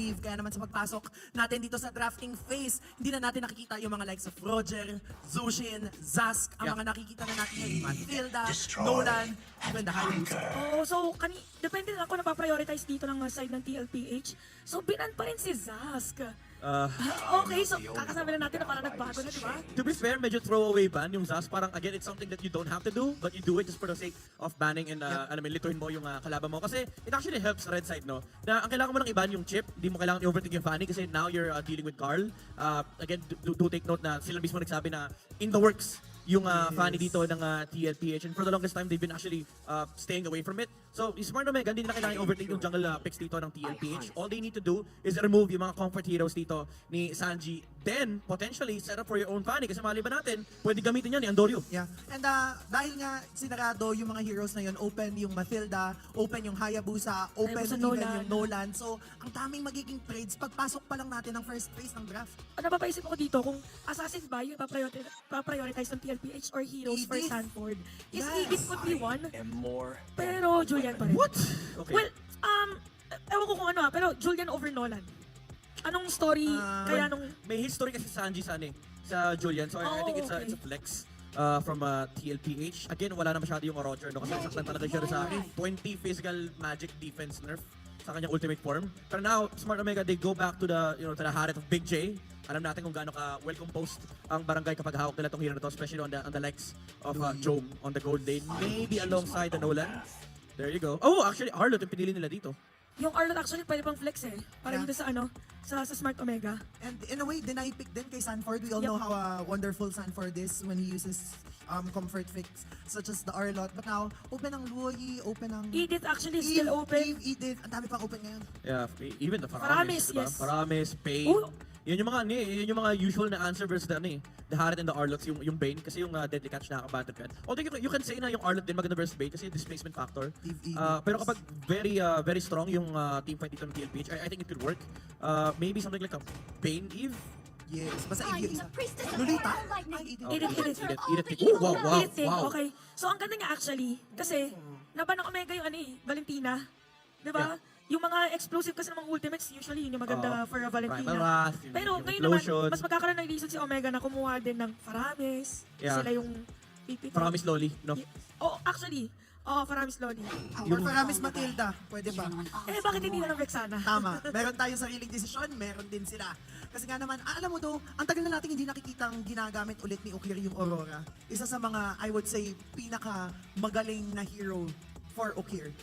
Steve. Kaya naman sa pagpasok natin dito sa drafting phase, hindi na natin nakikita yung mga likes of Roger, Zushin, Zask. Ang mga nakikita na natin ngayon, Matilda, Nolan, even the Hayabusa. Oo, so depende na ako na pa-prioritize dito ng side ng TLPH. So binan pa rin si Zask. Okay, so kakasabi na natin na parang nagbago na, di ba? To be fair, medyo throwaway ban yung Zas. Parang again, it's something that you don't have to do, but you do it just for the sake of banning and alam mo, lituin mo yung kalaban mo. Kasi it actually helps red side, no? Na ang kailangan mo lang i-ban yung chip, hindi mo kailangan i-overtake yung Fanny kasi now you're dealing with Carl. Again, do take note na sila mismo nagsabi na in the works yung Fanny dito ng TLPH, and for the longest time they've been actually staying away from it. So, Smart Omega, hindi nila kailangan overtake yung jungle picks dito ng TLPH. All they need to do is remove yung mga comfort heroes dito ni Sanji. Then, potentially, set up for your own Fanny. Kasi maliban natin, pwede gamitin yan ni Andoryo. Yeah. And dahil nga sinarado yung mga heroes na yun, open yung Matilda, open yung Hayabusa, open Hayabusa, even Nolan. yung Nolan. So, ang daming magiging trades pagpasok pa lang natin ng first phase ng draft. Ano napapaisip ako dito kung assassin ba yung pa-prioritize ng TLPH or heroes for Edith. Sanford? Is Yes. Edith could be one, And more. pero Julian pa rin. What? Okay. Well, ewan ko kung ano pero Julian over Nolan. Anong story kaya nung... May history kasi Sanji sa Julian. So, I think it's okay. a flex. From TLPH. Again, wala na masyado yung Roger, no? Kasi nasaktan talaga siya sa 20 physical magic defense nerf sa kanyang ultimate form. Pero now, Smart Omega, they go back to the, to the heart of Big J. Alam natin kung gaano ka well composed ang barangay kapag hawak nila tong hero na to, especially on the likes of Jome on the gold lane. Maybe alongside the Nolan. There you go. Oh, actually, Arlot yung pinili nila dito. Yung Arlot actually pwede pang flex para Yeah. dito sa Smart Omega. And in a way, deny pick din kay Sanford. We all know how wonderful Sanford is when he uses comfort fix such as the Arlot. But now, open ang Luoyi, open ang... Edith actually is still open. Edith, ang dami pang open ngayon. Yeah, even the Paramis, Paramis, diba? yes. Paramis, Pain. Oh. Yun yung mga usual na answer versus the Harit and the Arlots, yung Bane, kasi yung Deadly Catch nakaka-battle ka. Although you can say na yung Arlot din maganda versus Bane kasi displacement factor. Pero kapag very strong yung team fight dito ng TLPH, I think it could work. Maybe something like a Bane Eve? Yes, basta I'm Edith. the priestess of Lolita? Iron Lightning. Ay, Edith. Edith. Ooh, wow. Edith, okay. So ang ganda nga actually, kasi naban ng Omega yung Valentina. Diba? Yung mga explosive kasi ng mga ultimates, usually yun yung maganda for a Valentina. Primal Wrath, Pero yung ngayon naman, Implosion. mas magkakaroon ng reason si Omega na kumuha din ng Faramis. Yeah. Sila yung PPT. Paramis Loli, no? Oh, actually, Faramis Loli. Or Paramis Matilda, pwede ba? Bakit hindi na ng Vexana? Tama. Meron tayong sariling desisyon, meron din sila. Kasi nga naman, alam mo to, ang tagal na natin hindi nakikitang ginagamit ulit ni Okir yung Aurora. Isa sa mga, I would say, pinaka magaling na hero for Okir.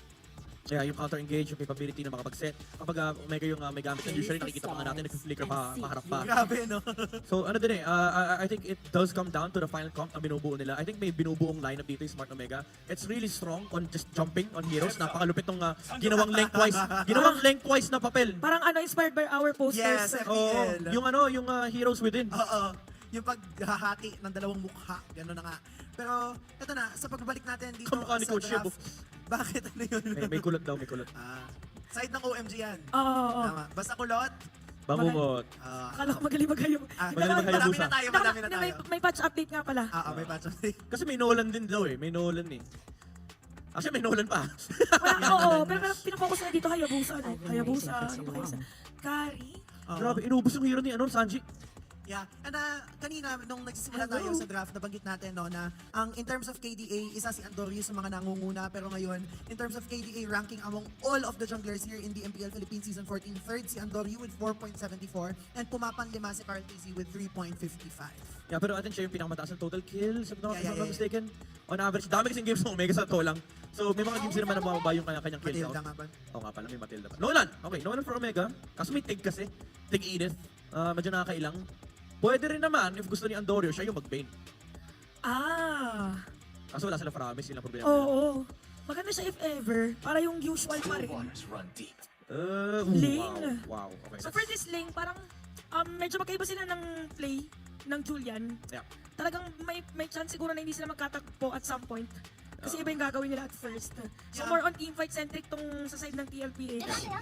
Yeah, yung counter-engage, yung capability na makapag-set. Kapag Omega yung may gamit na usually, nakikita pa nga natin, nag-flicker pa, paharap pa. Grabe, no? So ano din I think it does come down to the final comp na binubuo nila. I think may binubuong lineup dito yung Smart Omega. It's really strong on just jumping on heroes. Napakalupit tong ginawang lengthwise na papel. Parang inspired by our posters. Yes, FPL. Yung heroes within. Oo. Yung paghahati ng dalawang mukha, gano'n na nga. Pero, eto na, sa pagbabalik natin dito Kamukha ni sa Coach draft. Bakit ano yun? May kulot daw, may kulot. Side ng OMG yan. Oo. Tama. Basta kulot. Bamumot. Akala ko magaling magayon. Magaling Marami Hayabusa. na tayo, marami na tayo. May patch update nga pala. May patch. Kasi may Nolan din daw eh. May Nolan eh. Actually, may Nolan pa. Pero pinafocus na dito Hayabusa. Hayabusa. Kari. Grabe, inubos yung hero ni Sanji. Yeah. And kanina, nung nagsisimula tayo sa draft, nabanggit natin no, na in terms of KDA, isa si Andoryo sa mga nangunguna. Pero ngayon, in terms of KDA ranking among all of the junglers here in the MPL Philippines Season 14, third si Andoryo with 4.74 and pumapanlima si Carl TC with 3.55. Yeah, pero I think siya yung pinakamataas ng total kills, if I'm Yeah. not mistaken. On average, dami kasing games ng Omega sa to lang. So may mga games din naman na mababa yung kanyang kill Matilda count. nga ba? Oo nga pala, may Matilda pa. Nolan! Okay, Nolan for Omega. Kaso may Tig kasi. Tig Edith. Medyo nakakailang. Pwede rin naman, if gusto ni Andoryo, siya yung mag-Bane. Kaso wala sila Faramis, yun ang problema. Oo. Maganda siya if ever. Para yung usual pa rin. Waters run deep. Lane. Wow. Okay. So for this lane, parang medyo magkaiba sila ng play ng Julian. Yeah. Talagang may chance siguro na hindi sila magkatakbo at some point. Kasi iba yung gagawin nila at first. So more on teamfight centric tong sa side ng TLPH.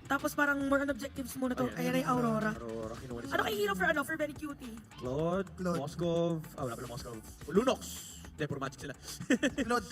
Tapos parang more on objectives muna to. Ayan ay Aurora. Aurora, kinuha ni Ano Sanji. kay hero for Very Cutie? Claude, Claude. Moskov, wala pala Moskov. Lunox. Hindi, puro magic sila. Claude.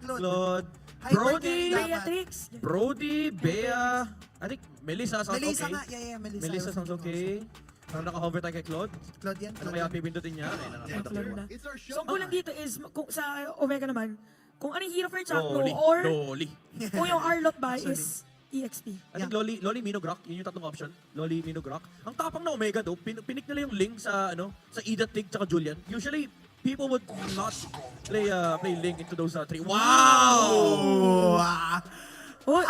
Claude, Hyper Brody, Dapat. Beatrix. Brody, Bea, I think Melissa sounds Melissa okay. nga, yeah, Melissa. Melissa sounds okay. Parang naka-hover tayo kay Claude. Claude yan, Ano kaya pipindutin niya? Ay, Claude nakakatawa. na. So ang kulang dito is, kung sa Omega naman, kung ano yung hero for Chakno Loli. or Loli. kung yung Arlot ba is EXP. I think Loli Minogrock, yun yung tatlong option. Loli Minogrock. Ang tapang na Omega do, pinik nila yung Link sa sa Ida Tig tsaka Julian. Usually people would not play Link into those three. Wow! Oh,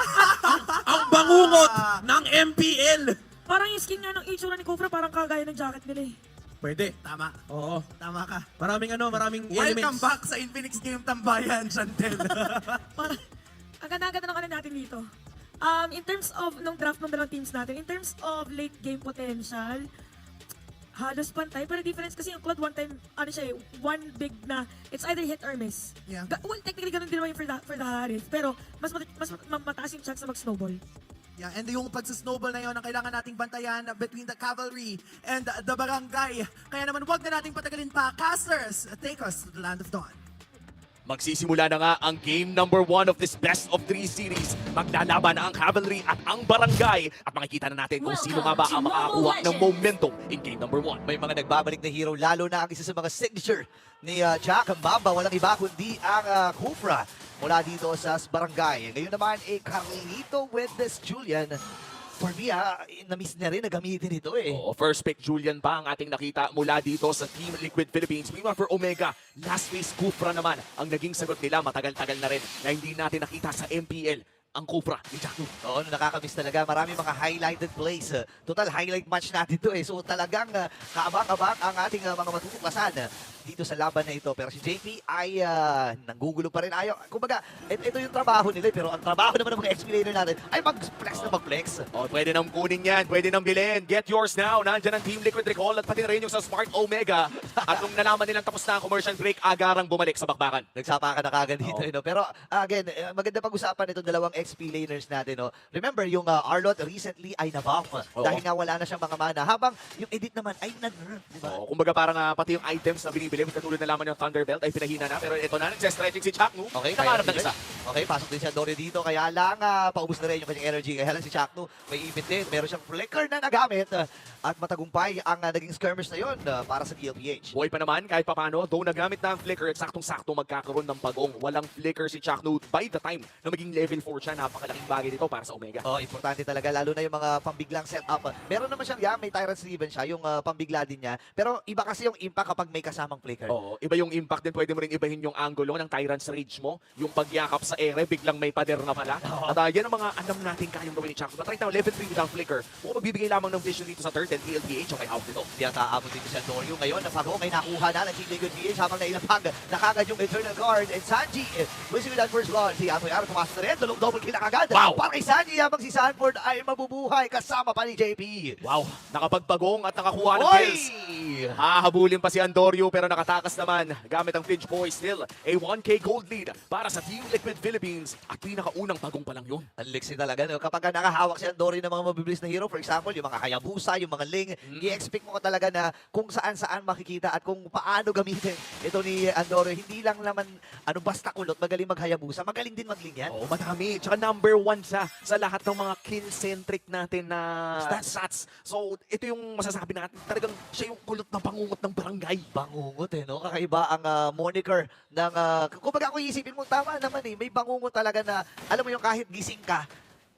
Ang bangungot ng MPL. parang yung skin nga ng itsura ni Kufra, parang kagaya ng jacket nila eh. Pwede. Tama. Oo. Tama ka. Maraming Welcome elements. back sa Infinix Game Tambayan, Chantel. Parang, ang ganda-ganda ng ano natin dito. In terms of, nung draft ng dalawang teams natin, in terms of late game potential, halos pantay. Pero difference kasi yung Claude one time, ano siya eh, one big na, it's either hit or miss. Yeah. Well, technically ganun din naman yung for the Harith. Pero mas mataas yung chance na mag-snowball. Yeah, and yung pagsa-snowball na yun ang kailangan nating bantayan between the cavalry and the barangay. Kaya naman wag na nating patagalin pa. Casters, take us to the Land of Dawn. Magsisimula na nga ang game number 1 of this best of 3 series. Maglalaban na ang Cavalry at ang Barangay. At makikita na natin kung sino nga ba ang makakakuha ng momentum in game number 1. May mga nagbabalik na hero, lalo na ang isa sa mga signature ni Jack Mamba. Walang iba kundi ang Kufra mula dito sa Barangay. Ngayon naman, Carlito with this Julian. For me, na-miss na rin na gamitin ito eh. Oo, first pick Julian pa ang ating nakita mula dito sa Team Liquid Philippines. Meanwhile for Omega, last phase Kufra naman ang naging sagot nila. Matagal-tagal na rin na hindi natin nakita sa MPL ang Kufra ni Jack Noob. Oo, nakakamiss talaga. Marami mga highlighted plays. Total highlight match natin to eh. So talagang kaabang-abang ang ating mga matutuklasan dito sa laban na ito. Pero si JP ay nanggugulo pa rin. Ayaw, kumbaga, ito yung trabaho nila. Pero ang trabaho naman ng mga explainer natin ay mag-flex na mag-flex. Oh, pwede nang kunin yan, pwede nang bilhin. Get yours now. Nandyan ang Team Liquid Recall at pati rin yung sa Smart Omega. At nung nalaman nilang tapos na ang commercial break, agarang bumalik sa bakbakan. Nagsapa ka na kagad dito. Oo. No? Pero again, maganda pag-usapan itong dalawang XP laners natin. No? Remember, yung Arlot recently ay na-buff Oo. dahil nga wala na siyang mga mana. Habang yung edit naman ay na-nerf. Diba? Oh, kumbaga parang pati yung items na binibili, katulad na lamang yung Thunderbelt ay pinahina na. Pero ito na, nagsa-stretching si Jack Noob. Okay, Nakaharap kaya ng isa. Okay, pasok din si Andore dito. Kaya lang, paubos na rin yung kanyang energy. Kaya lang si Chakno, may ipit din. Meron siyang flicker na nagamit. At matagumpay ang naging skirmish na yun para sa DLPH. Buhay pa naman, kahit papano, though nagamit na ang flicker at saktong-sakto magkakaroon ng pagong. Walang flicker si Jack Noob by the time na maging level 4 siya. Napakalaking bagay dito para sa Omega. Oh, importante talaga, lalo na yung mga pambiglang setup. Meron naman siyang, may Tyrant's Riven siya, yung pambigla din niya. Pero iba kasi yung impact kapag may kasamang flicker. Oo, iba yung impact din. Pwede mo rin ibahin yung angulo ng Tyrant's Rage mo. Yung pagyakap sa ere, biglang may pader na pala. At yan ang mga alam natin kayang gawin ni Jack Noob. But right now, level 3 without flicker. Kung magbibigay lamang ng vision dito sa third and DLPH, okay out dito. Di at aabot dito si Antonio. Ngayon, napagong ay nakuha na ng Team Liquid PH habang nailapag na kagad yung Eternal Guard. And Sanji, with that first blood, si Atoy Aro pumasok na rin. Double kill na kagad. Wow! Para kay Sanji, habang si Sanford ay mabubuhay kasama pa ni JP. Wow, nakapagpagong at nakakuha ng Oy! kills. Hahabulin pa si Andorio pero nakatakas naman gamit ang Finch Boy still. A 1K gold lead para sa Team Liquid Philippines at pinakaunang pagong pa lang yun. Ang liksi talaga. No? Kapag nakahawak si Andori ng mga mabibilis na hero, for example, yung mga Hayabusa, yung mga Ling, i-expect mo ka talaga na kung saan-saan makikita at kung paano gamitin ito ni Andori. Hindi lang naman basta kulot, magaling mag-Hayabusa, magaling din mag-Ling yan. Oo, madami. Tsaka number 1 siya sa lahat ng mga kill-centric natin na stats. So, ito yung masasabi natin. Talagang siya yung kulot na pangungot ng barangay. Bangungot no? Kakaiba ang moniker ng... kumbaga kung isipin mo, tama naman may bangungot talaga na, alam mo yung kahit gising ka,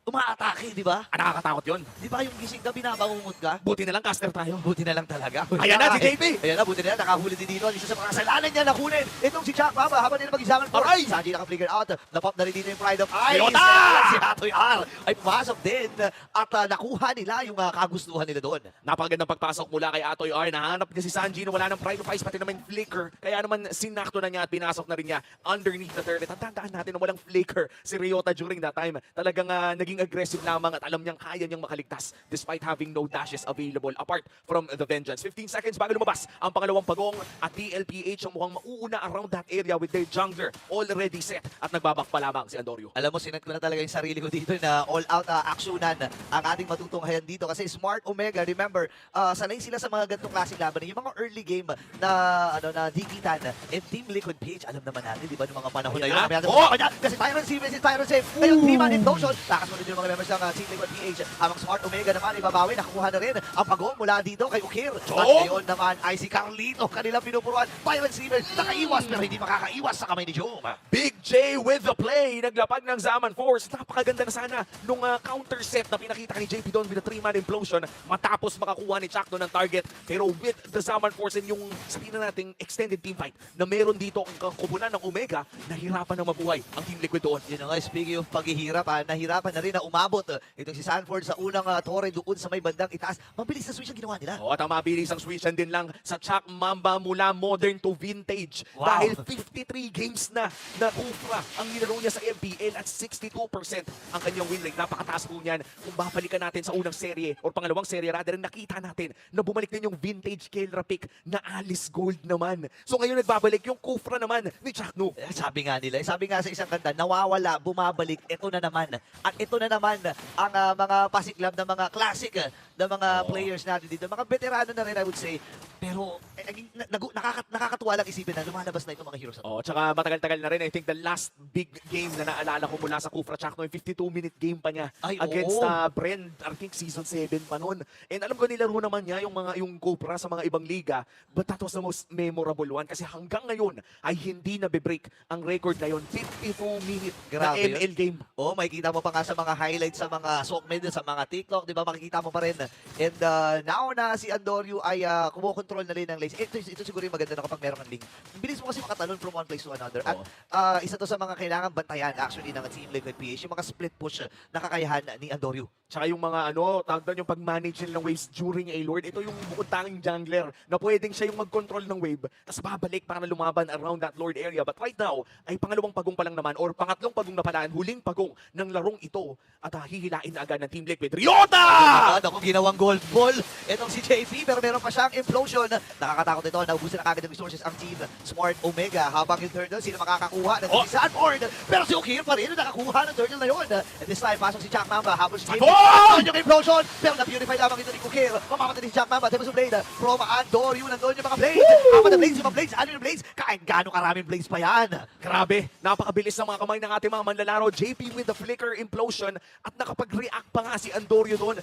umaatake, di ba? Nakakatakot yun. Di ba yung gising ka, binabangungot ka? Buti na lang caster tayo. Buti na lang talaga. Ayan na, si JP! Ayan na, buti na lang. Nakahuli din dito. Isa sa mga kasalanan niya nakunin. Itong si Jack Mama habang nila mag-isangan for. Aray! Sanji naka-flicker out. Napop na rin dito yung Pride of Ice. Pilota! Si Atoy R ay pumasok din. At nakuha nila yung kagustuhan nila doon. Napakagandang pagpasok mula kay Atoy R. Nahanap niya si Sanji na wala ng Pride of Ice, pati naman flicker. Kaya naman sinakto na niya at pinasok na rin niya underneath the turret. At tandaan natin na walang flicker si Ryota during that time. Talagang naging naging aggressive lamang at alam niyang kaya niyang makaligtas despite having no dashes available apart from the Vengeance. 15 seconds bago lumabas ang pangalawang pagong at TLPH ang mukhang mauuna around that area with their jungler already set at nagbabak pa lamang si Andorio. Alam mo, sinet ko na talaga yung sarili ko dito na all-out actionan ang ating matutunghayan dito kasi Smart Omega, remember, sanay sila sa mga ganitong klaseng laban. Yung mga early game na na dikitan and Team Liquid PH, alam naman natin, di ba, noong mga panahon na yun. Ayan na. Mamaya natin, Oh! kasi Tyrant Save versus Tyrant Save. Ngayon, 3-man implosion. Nakasunod yung mga members ng Team Liquid PH. Habang Smart Omega naman, ibabawi, nakakuha na rin ang pagong mula dito kay Ukir. At ngayon naman ay si Carlito, kanilang pinupuruan. Tyrant Save, nakaiwas pero hindi makakaiwas sa kamay ni Joe. Big J with the play. Naglapag ng Zaman Force. Napakaganda na sana nung counter set na pinakita ni JP doon with the 3-man implosion matapos makakuha ni Chakno ng target. Pero with the Zaman Force and yung sabihin na nating extended team fight na meron dito ang kupunan ng Omega, nahirapan na mabuhay ang Team Liquid doon. Yun na nga, speaking of paghihirap, nahirapan na rin na umabot itong si Sanford sa unang torre doon sa may bandang itaas. Mabilis na switch ang ginawa nila. At ang mabilis ang switch din lang sa Chak Mamba mula modern to vintage. Wow. Dahil 53 games na Kufra ang nilaro niya sa MPL at 62% ang kanyang win rate. Napakataas po niyan. Kung babalikan natin sa unang serye or pangalawang serye, rather nakita natin na bumalik din yung vintage Kelra pick na Alice Gold naman. So ngayon nagbabalik yung Kufra naman ni Chakno. Sabi nga nila, sabi nga sa isang kanta, nawawala, bumabalik, ito na naman. At ito na naman ang mga pasiklab ng mga classic ng mga players natin dito. Mga veterano na rin, I would say. Pero nakakatuwa lang isipin na lumalabas na itong mga heroes. Tsaka matagal-tagal na rin. I think the last big game na naalala ko mula sa Kufra Chakno, yung 52-minute game pa niya Ay, against oo. Brand, I think season 7 pa noon. And alam ko nilaro naman niya yung Kufra sa mga ibang liga, but that was the most memorable one kasi hanggang ngayon ay hindi na be-break ang record na yun. 52-minute na Grabe yun. ML game. Makikita mo pa nga sa mga highlights sa mga Sokmed, sa mga TikTok, di ba? Makikita mo pa rin. And now na si Andorio ay kumukontrol na rin ng lanes. Ito siguro yung maganda na kapag meron kang link. Ang bilis mo kasi makatalon from one place to another. At isa to sa mga kailangan bantayan actually ng Team Liquid PH, yung mga split push na kakayahan ni Andorio. Tsaka yung mga tawag doon yung pag-manage nila ng waves during a Lord. Ito yung bukod tanging jungler na pwedeng siya yung mag-control ng wave tapos babalik para lumaban around that Lord area. But right now, ay pangalawang pagong pa lang naman or pangatlong pagong na palaan, huling pagong ng larong ito at hihilain na agad ng Team Liquid. Ryota! Ako ginawang gold ball. Itong si JP pero meron pa siyang implosion. Nakakatakot ito. Naubusan na kagad ng resources ang Team Smart Omega. Habang yung turtle, sino makakakuha? Si Sanford. Pero si Ukir pa rin nakakuha ng turtle na yun. And this time, pasok si Jack Mamba. Habang si JP. Yung implosion. Pero na-purify lamang ito ni Ukir. Mamamatay ni si Jack Mamba. Tempest of Blade. From Andorio. Nandun yung mga blades. Apat na blades. Yung mga blades. Ano yung blades? Kain gano'ng karaming blades pa yan. Grabe, napakabilis ng mga kamay ng ating mga manlalaro. JP with the flicker implosion at nakapag-react pa nga si Andorio doon.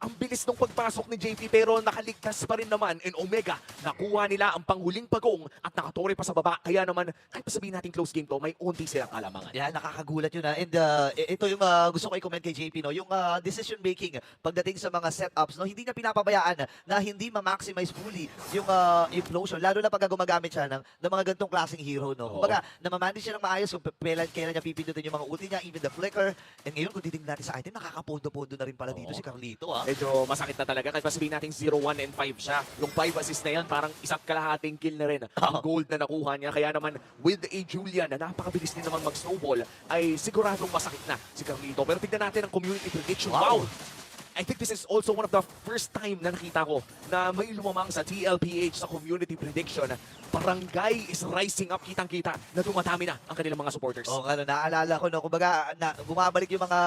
Ang bilis ng pagpasok ni JP pero nakaligtas pa rin naman in Omega. Nakuha nila ang panghuling pagong at nakatore pa sa baba. Kaya naman, kahit pa sabihin natin close game to, may unti silang kalamangan. Yan, nakakagulat yun. And ito yung gusto ko i-comment kay JP, no? Yung decision making pagdating sa mga setups, no? Hindi niya pinapabayaan na hindi ma-maximize fully yung implosion. Lalo na pag gumagamit siya ng mga ganitong klaseng hero, no? Kumbaga, namamanage siya ng maayos kung kailan niya pipindutin yung mga ulti niya, even the flicker. And ngayon, kung titignan natin sa item, nakakapondo-pondo na rin pala dito si Carlito, Medyo masakit na talaga. Kahit pa sabihin natin 0-1 and 5 siya. Yung 5 assist na yan, parang isa't kalahating kill na rin. Ang gold na nakuha niya. Kaya naman, with a Julian na napakabilis din naman mag-snowball, ay siguradong masakit na si Carlito. Pero tignan natin ang community prediction. Wow! I think this is also one of the first time na nakita ko na may lumamang sa TLPH sa community prediction. Barangay is rising up, kitang-kita na dumadami na ang kanilang mga supporters. Naalala ko, no? Kumbaga, bumabalik yung mga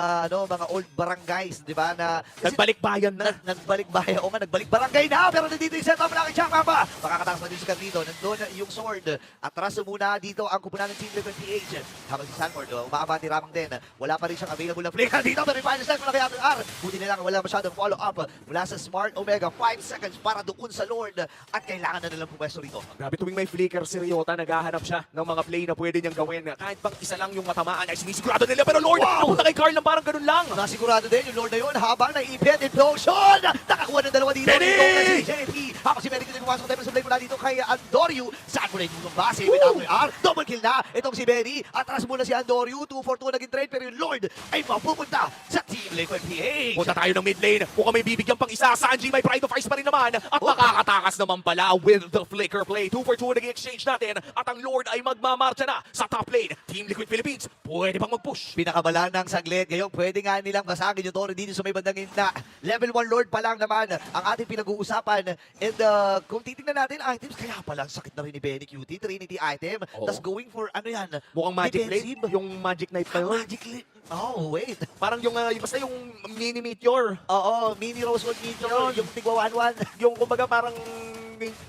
old barangays, di ba? Nagbalik bayan na. Nagbalik bayan. Nagbalik barangay na. Pero nandito yung setup na kay Jack Mamba. Makakatakas pa din si Carlito. Nandun yung sword. Atras muna dito ang kupunan ng Team Liquid PH. Habang si Sanford, umaabante ramang din. Wala pa rin siyang available na flicker dito. Pero yung final step na kay R. Buti na lang, wala masyadong follow-up mula sa Smart Omega. 5 seconds para doon sa Lord. At kailangan na nilang pumwesto rito. Grabe, tuwing may flicker si Ryota, naghahanap siya ng mga play na pwede niyang gawin. Kahit pang isa lang yung matamaan ay sinisigurado nila. Pero Lord, punta kay Carl lang parang ganun lang. Nasigurado din yung Lord na yun habang naipit implosion. Nakakuha ng dalawa dito. Benny! Dito na si JP. Habang si Benny din pumasok tayo sa play mula dito kay Andorio. Saan mo na yung gulong base? With R. Double kill na itong si Benny. Atras muna si Andorio. 2-4-2 naging trade. Pero yung Lord ay mapupunta sa Team Liquid PH. Punta tayo ng mid lane. Mukhang may bibigyan pang isa. Sanji may Pride of Ice pa rin naman. At makakatakas naman pala with the flicker play. 2 for 2 naging exchange natin. At ang Lord ay magmamarcha na sa top lane. Team Liquid Philippines, pwede bang mag-push? Pinakabalan ng saglit. Ngayon, pwede nga nilang basagin yung Toro dito sa may bandang gitna. Level 1 Lord pa lang naman ang ating pinag-uusapan. And kung titingnan natin items, kaya pala sakit na rin ni Benny QT. Trinity item. Oo. Tapos going for ano yan? Mukhang Magic Defensive. Blade. Yung Magic Knight pa yun. Magic Leap. Oh, wait. Parang yung, basta yung mini meteor. Oo, mini Rose Gold Meteor. Yung tigwa 1-1. Yung kumbaga parang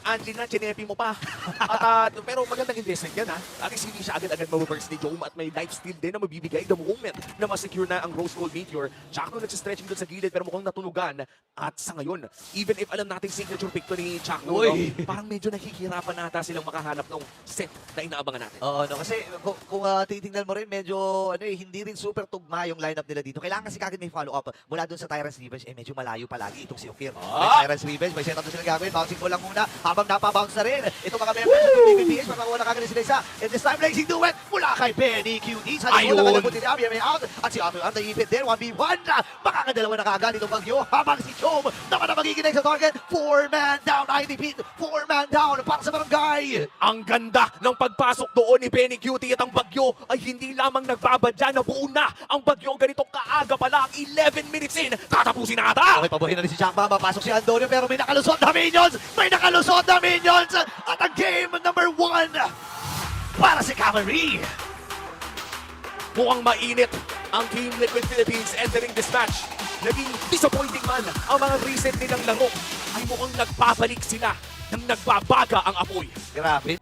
Angie na, chinepi mo pa. At, pero magandang investment yan ha. At least hindi siya agad-agad mabuburst ni Jome at may life steal din na mabibigay the moment na masecure na ang Rose Gold Meteor. Chakno nagsistretching doon sa gilid pero mukhang natunugan. At sa ngayon, even if alam natin signature pick to ni Chakno, Uy. no, parang medyo nahihirapan nata silang makahanap ng set na inaabangan natin. Oo, no, kasi kung titingnan mo rin, medyo hindi rin super tugma yung lineup nila dito. Kailangan kasi kagad may follow-up mula doon sa Tyrant's Revenge. Medyo malayo palagi itong si Okir. May Tyrant's Revenge, may setup na sila gagawin. Bouncing ko lang muna habang napabounce na rin. Itong mga members ng BBPH, makakuha na kagad sila isa. And this time, racing duet mula kay Benny QT. Sa likod Ayun. lang ang puti ni Abby, may out. At si Otto ang naipit din, 1v1 na. Makakadalawa na kagad itong bagyo. Habang si Chom naman na magiginig sa target. 4-man down, IDP. 4-man down para sa barangay. Ang ganda ng pagpasok doon ni Benny Cutie at ang bagyo ay hindi lamang nagbabadya na buo na ang bagyo ganito kaaga pa lang 11 minutes in. Tatapusin na ata! Okay, pabuhin na rin si Chakma. Papasok si Antonio pero may nakalusot na minions! May nakalusot na minions! At ang game number 1 para si Cavalry! Mukhang mainit ang Team Liquid Philippines entering this match. Naging disappointing man ang mga recent nilang laro ay mukhang nagpapalik sila nang nagbabaga ang apoy. Grabe.